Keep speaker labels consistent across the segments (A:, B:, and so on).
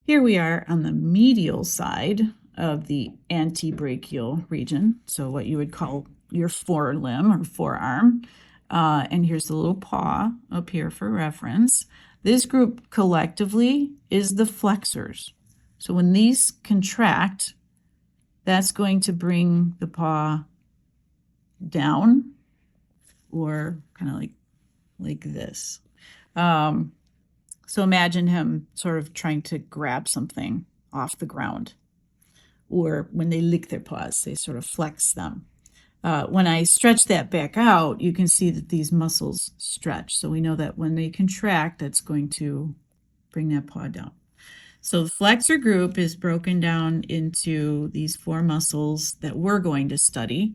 A: Here we are on the medial side of the antebrachial region, so what you would call your forelimb or forearm. And here's the little paw up here for reference. This group collectively is the flexors. So when these contract, that's going to bring the paw down, or kind of like this. So imagine him sort of trying to grab something off the ground, or when they lick their paws, they sort of flex them. When I stretch that back out, you can see that these muscles stretch. So we know that when they contract, that's going to bring that paw down. So the flexor group is broken down into these four muscles that we're going to study.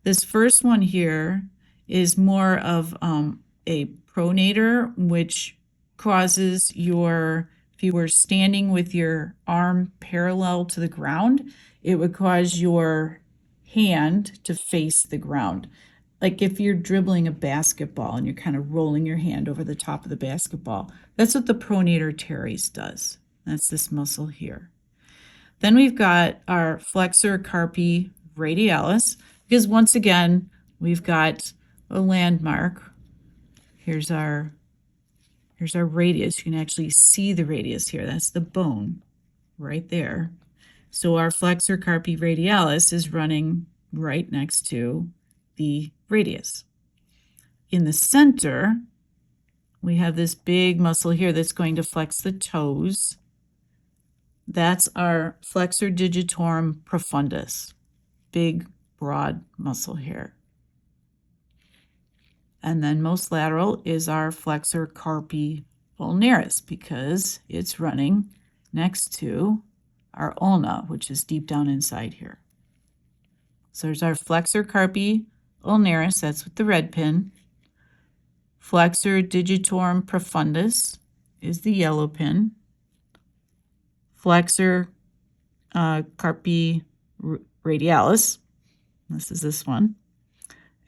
A: This first one here is more of a pronator, which causes if you were standing with your arm parallel to the ground, it would cause your hand to face the ground. Like if you're dribbling a basketball and you're kind of rolling your hand over the top of the basketball, that's what the pronator teres does. That's this muscle here. Then we've got our flexor carpi radialis, because once again, we've got a landmark. Here's our radius. You can actually see the radius here. That's the bone right there. So our flexor carpi radialis is running right next to the radius. In the center, we have this big muscle here that's going to flex the toes. That's our flexor digitorum profundus, big, broad muscle here. And then most lateral is our flexor carpi ulnaris, because it's running next to our ulna, which is deep down inside here. So there's our flexor carpi ulnaris, that's with the red pin. Flexor digitorum profundus is the yellow pin. Flexor carpi radialis, this is this one.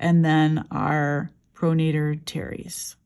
A: And then our pronator teres.